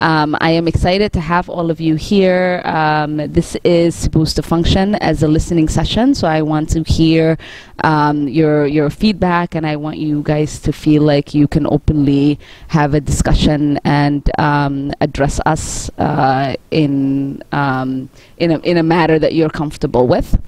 I am excited to have all of you here. This is supposed to function as a listening session, so I want to hear your feedback, and I want you guys to feel like you can openly have a discussion and address us in a matter that you're comfortable with.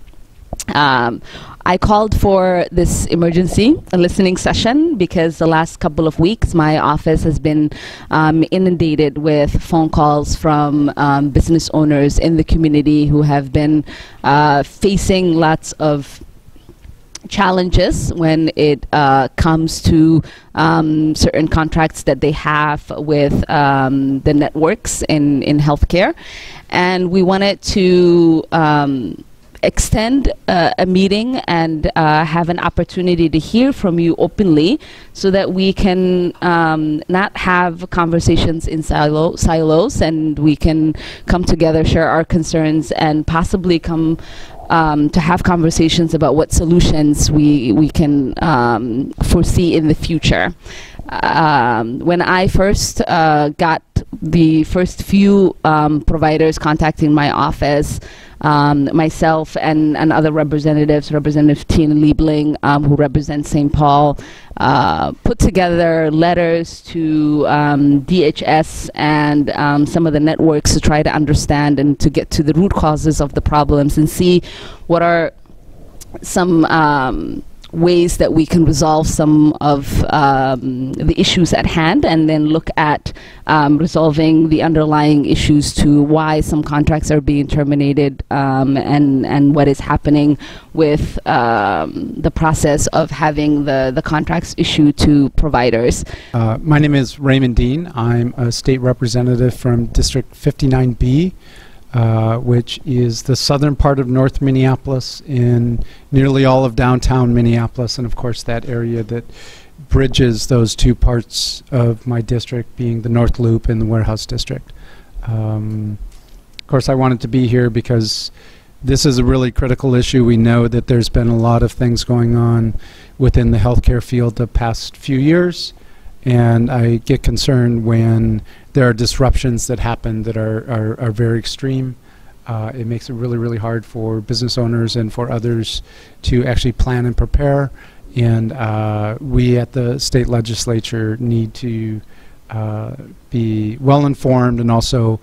I called for this emergency listening session because the last couple of weeks my office has been inundated with phone calls from business owners in the community who have been facing lots of challenges when it comes to certain contracts that they have with the networks in healthcare. And we wanted to extend a meeting and have an opportunity to hear from you openly so that we can not have conversations in silos, and we can come together, share our concerns, and possibly come to have conversations about what solutions we can foresee in the future. When I first got the first few providers contacting my office, myself and other representatives, Representative Tina Liebling, who represents St. Paul, put together letters to DHS and some of the networks to try to understand and to get to the root causes of the problems and see what are some ways that we can resolve some of the issues at hand, and then look at resolving the underlying issues to why some contracts are being terminated, and what is happening with the process of having the contracts issued to providers. My name is Raymond Dean. I'm a state representative from District 59B. Which is the southern part of North Minneapolis, in nearly all of downtown Minneapolis, and of course that area that bridges those two parts of my district, being the North Loop and the Warehouse District. Of course, I wanted to be here because this is a really critical issue. We know that there's been a lot of things going on within the healthcare field the past few years, and I get concerned when there are disruptions that happen that are very extreme. It makes it really, really hard for business owners and for others to actually plan and prepare. And we at the state legislature need to be well informed and also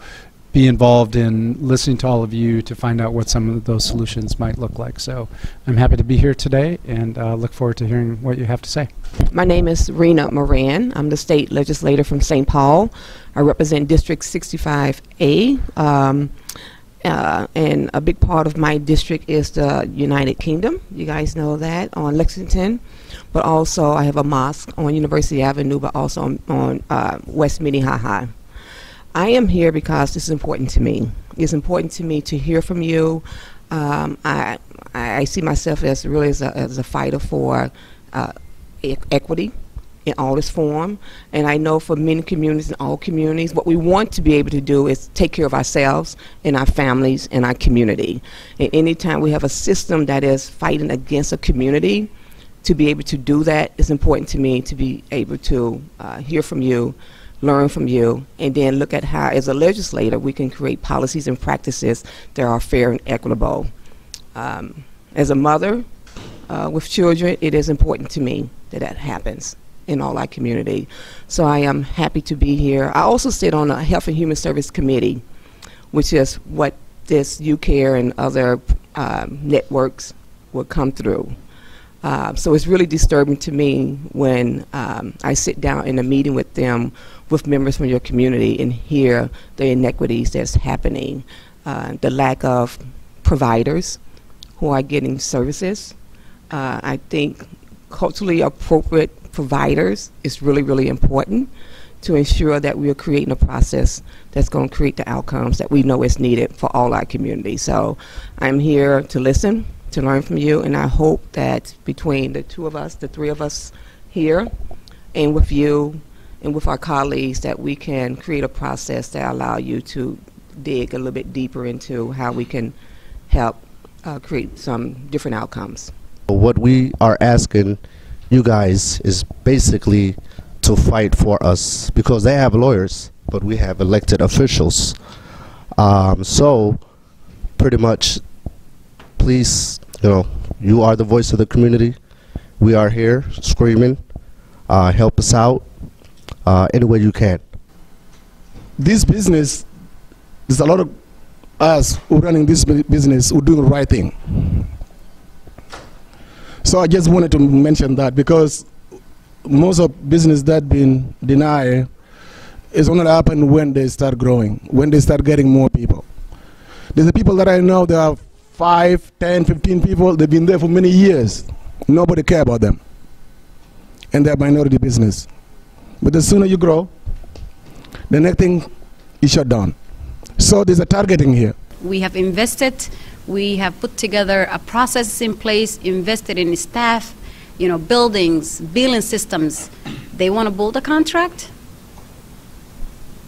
be involved in listening to all of you to find out what some of those solutions might look like. So I'm happy to be here today, and look forward to hearing what you have to say. My name is Rena Moran. I'm the state legislator from St. Paul. I represent District 65A, and a big part of my district is the United Kingdom. You guys know that, on Lexington. But also I have a mosque on University Avenue, but also on West Minnehaha. I am here because this is important to me. It's important to me to hear from you. I see myself as really as a fighter for equity in all its form, and I know for many communities and all communities, what we want to be able to do is take care of ourselves and our families and our community. And anytime we have a system that is fighting against a community, to be able to do that, it's important to me to be able to hear from you, learn from you, and then look at how, as a legislator, we can create policies and practices that are fair and equitable. As a mother with children, it is important to me that that happens in all our community. So I am happy to be here. I also sit on a Health and Human Service Committee, which is what this UCARE and other networks will come through. So it's really disturbing to me when I sit down in a meeting with them, with members from your community, and hear the inequities that's happening, the lack of providers who are getting services. I think culturally appropriate providers is really, really important to ensure that we are creating a process that's going to create the outcomes that we know is needed for all our communities. So I'm here to listen, to learn from you, and I hope that between the two of us, the three of us here, and with you and with our colleagues, that we can create a process that allow you to dig a little bit deeper into how we can help create some different outcomes. What we are asking you guys is basically to fight for us, because they have lawyers but we have elected officials. So pretty much, please, you are the voice of the community. We are here screaming. Help us out any way you can. This business, there's a lot of us who are running this business who do the right thing. So I just wanted to mention that, because most of business that been denied is only happen when they start growing, when they start getting more people. There's the people that I know, there are 5, 10, 15 people, they've been there for many years. Nobody care about them. And they're minority business. But the sooner you grow, the next thing is shut down. So there's a targeting here. We have invested, we have put together a process in place, invested in staff, buildings, billing systems. They want to build a contract.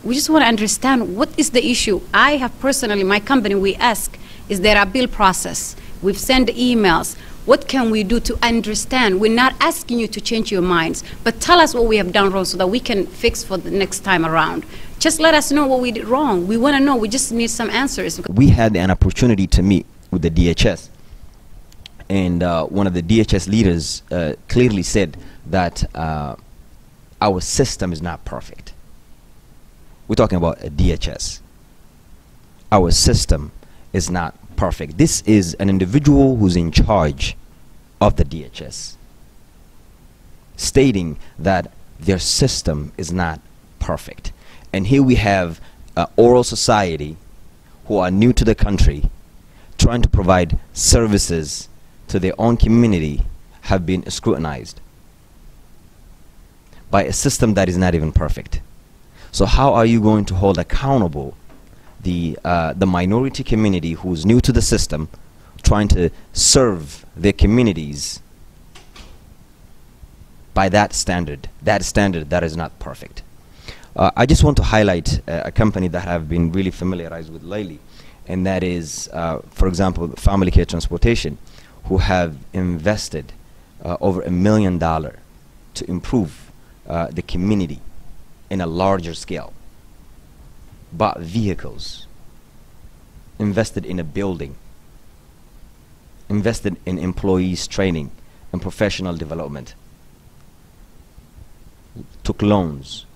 We just want to understand what is the issue. I have personally, my company, we ask, is there a bill process? We've sent emails. What can we do to understand? We're not asking you to change your minds, but tell us what we have done wrong so that we can fix for the next time around. Just let us know what we did wrong. We want to know. We just need some answers. We had an opportunity to meet with the DHS, and one of the DHS leaders clearly said that our system is not perfect. We're talking about a DHS. Our system is not perfect. This is an individual who's in charge of the DHS, stating that their system is not perfect. And here we have oral society who are new to the country, trying to provide services to their own community, have been scrutinized by a system that is not even perfect. So how are you going to hold accountable the minority community who's new to the system, trying to serve their communities by that standard that is not perfect? I just want to highlight a company that I've been really familiarized with lately, and that is, for example, Family Care Transportation, who have invested over $1 million to improve the community in a larger scale. Bought vehicles, invested in a building, invested in employees training and professional development, took loans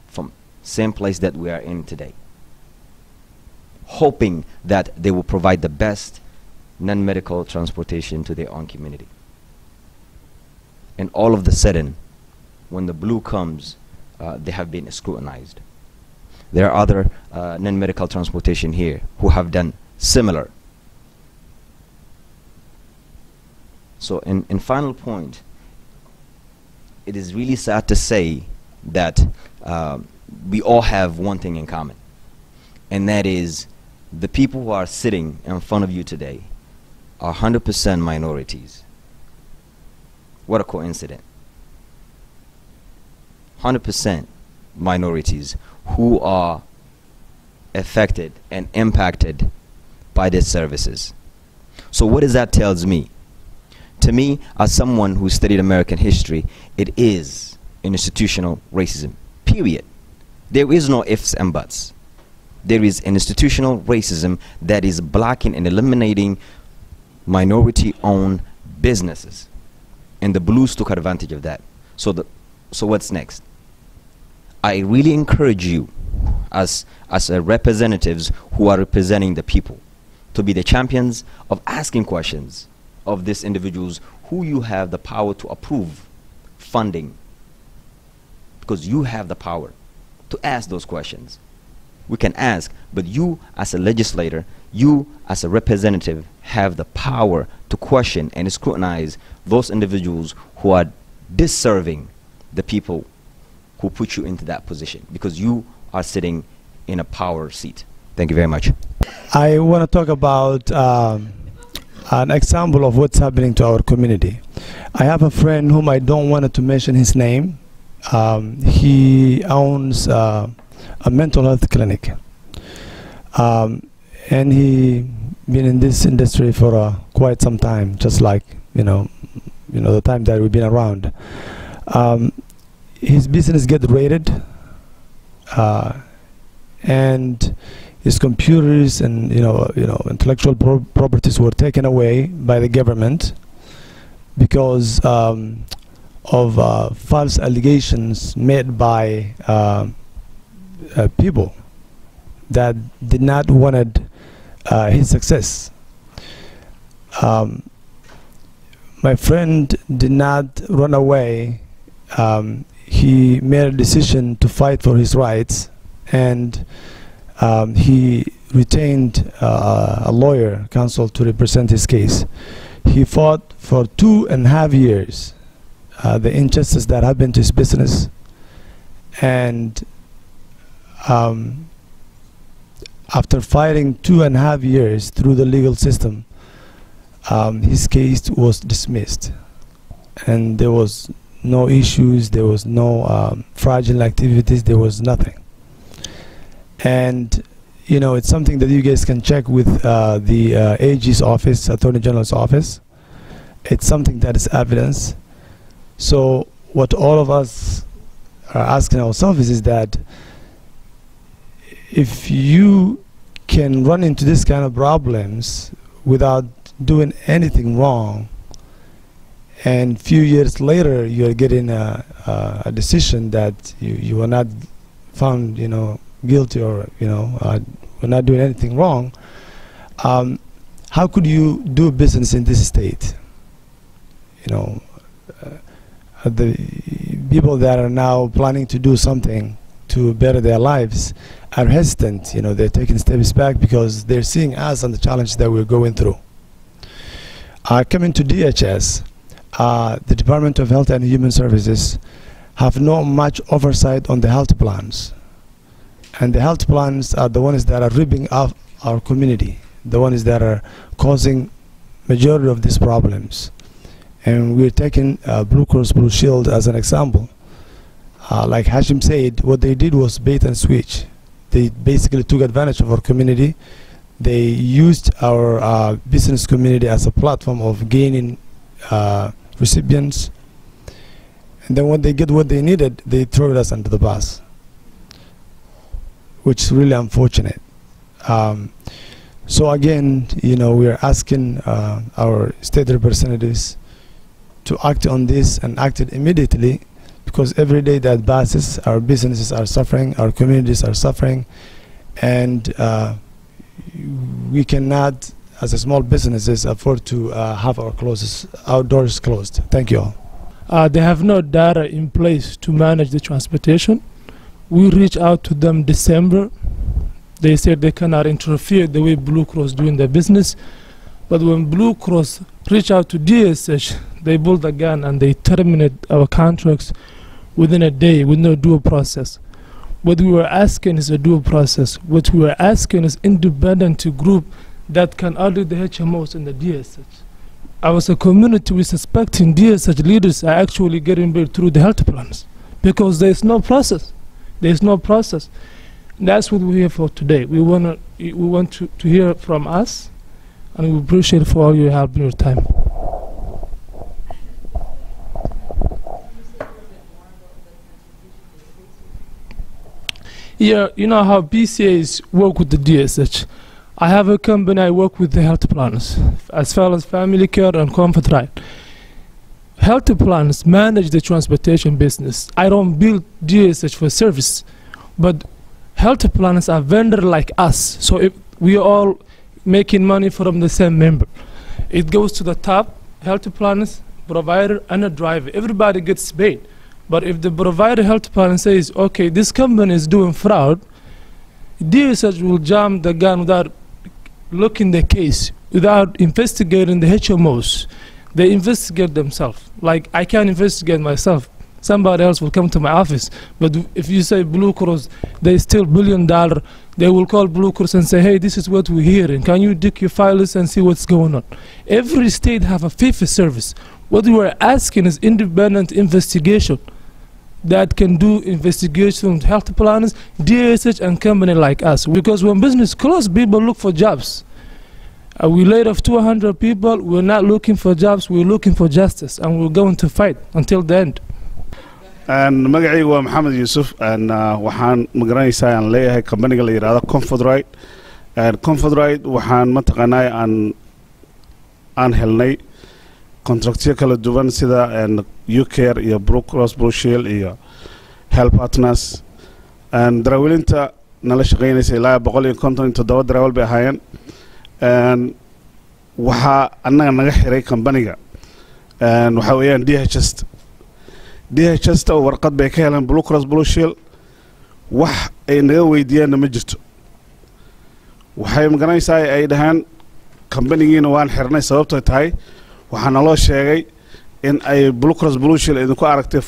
from same place that we are in today, hoping that they will provide the best non-medical transportation to their own community. And all of the sudden, when the blue comes, they have been scrutinized. There are other non-medical transportation here who have done similar. So in final point, it is really sad to say that we all have one thing in common, and that is the people who are sitting in front of you today are 100% minorities. What a coincidence. 100% minorities who are affected and impacted by these services. So what does that tells me? To me, as someone who studied American history, it is institutional racism, period. There is no ifs and buts. There is institutional racism that is blocking and eliminating minority-owned businesses, and the blues took advantage of that. So what's next? I really encourage you as representatives who are representing the people to be the champions of asking questions of these individuals who you have the power to approve funding, because you have the power to ask those questions. We can ask, but you as a legislator, you as a representative have the power to question and scrutinize those individuals who are disserving the people who put you into that position, because you are sitting in a power seat. Thank you very much. I want to talk about an example of what's happening to our community. I have a friend whom I don't want to mention his name. He owns a mental health clinic, and he been in this industry for quite some time, just like the time that we've been around. His business get raided. and his computers and intellectual properties were taken away by the government because of false allegations made by people that did not wanted his success. My friend did not run away. He made a decision to fight for his rights, and he retained a lawyer counsel to represent his case. He fought for 2.5 years the injustice that happened to his business, and after fighting 2.5 years through the legal system, his case was dismissed, and there was no issues, there was no fraudulent activities, there was nothing. And it's something that you guys can check with the AG's office, Attorney General's office. It's something that is evidence. So what all of us are asking ourselves is that if you can run into this kind of problems without doing anything wrong, and few years later you're getting a decision that you were not found guilty, or we're not doing anything wrong, how could you do business in this state? The people that are now planning to do something to better their lives are hesitant. They're taking steps back because they're seeing us and the challenge that we're going through. Coming to DHS, the Department of Health and Human Services have not much oversight on the health plans. And the health plans are the ones that are ripping off our community, the ones that are causing majority of these problems. And we're taking Blue Cross Blue Shield as an example. Like Hashim said, what they did was bait and switch. They basically took advantage of our community. They used our business community as a platform of gaining recipients. And then when they get what they needed, they throw us under the bus, which is really unfortunate. So again, we are asking our state representatives to act on this and act it immediately, because every day that passes, our businesses are suffering, our communities are suffering, and we cannot, as a small businesses, afford to have our doors closed. Thank you all. They have no data in place to manage the transportation. We reached out to them December. They said they cannot interfere the way Blue Cross doing their business. But when Blue Cross reached out to DSH, they pulled the gun and they terminated our contracts within a day with no due process. What we were asking is a due process. What we were asking is independent group that can audit the HMOs and the DSH. As a community, we're suspecting DSH leaders are actually getting paid through the health plans because there's no process. There's no process. And that's what we're here for today. We want to hear from us, and we appreciate for all your help and your time. Yeah, you know how PCAs work with the DSH. I have a company, I work with the health plans, as well as family care and comfort right. Health plans manage the transportation business. I don't build DSH for service, but health plans are vendor like us. So if we are all making money from the same member. It goes to the top, health plans, provider, and a driver. Everybody gets paid. But if the provider health plan says, okay, this company is doing fraud, DSH will jump the gun without looking the case, without investigating the HMOs. They investigate themselves. Like, I can't investigate myself. Somebody else will come to my office. But if you say Blue Cross, they steal $1 billion, they will call Blue Cross and say, hey, this is what we're hearing. Can you dig your files and see what's going on? Every state have a fee for service. What we are asking is independent investigation that can do investigation on health plans, DSH, and company like us. Because when business closes, people look for jobs. We laid off 200 people. We're not looking for jobs. We're looking for justice, and we're going to fight until the end. magacaygu waa maxamed yuusuf waxaan magaranaysaa aan leeyahay kambaniga la yidhaahdo Confederate waxaan mataqaanaa aan helnay contractyo kala duwan sida UCare iyo Blue Cross Blue Shield iyo Health Partners daraawilinta nala shaqeynaysa ilaa 157 daraawal bay ahaayeen waxaa annaga naga xiray kambaniga waxa weeyaan DHS oo warqad bay ka heleen Blue Cross Blue Shield wax ay naga weydiiyeen ma jirto waxay magaranaysaa ay dhahaan kambanigiina waan xirnay sababtoo tahay waxaa naloo sheegay in ay Blue Cross Blue Shield idinku aragtay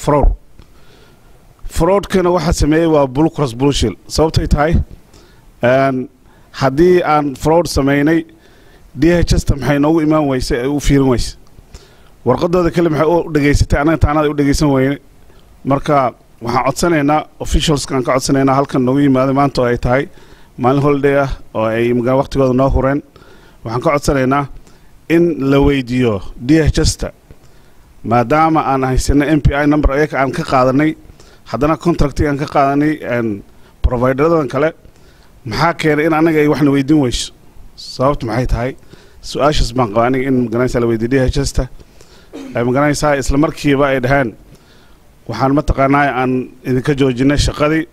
fraudkana waxa sameeyay waa Blue Cross Blue Shield sababtoo tahay haddii aan fraud sameynay DHS maxay noogu imaan weysay ay u fiirin weysay warqadooda kale maxay u dhageysatay anaga taanada u dhageysan weyne marka waxaan codsanaynaa officialskan ka codsanaynaa halkan noogu yimaado maanta oo ay tahay maalin holiday ah oo ay waqtigooda noo hureen waxaan ka codsanaynaa in la weydiiyo DHS-ta maadaama aan haysanay MPI number ayaga aan ka qaadanay haddana contracti aan ka qaadanay provideradan kale maxaa keenay in anaga ay waxna weydiin weyso sababtu maxay tahay su-aashaas baan qabaa aniga in magaranaysaa la weydiiyo DHS-ta ay magaranaysaa isla markiiba ay dhahaan waxaan mataqaanaa aan idinka joojinay shaqadii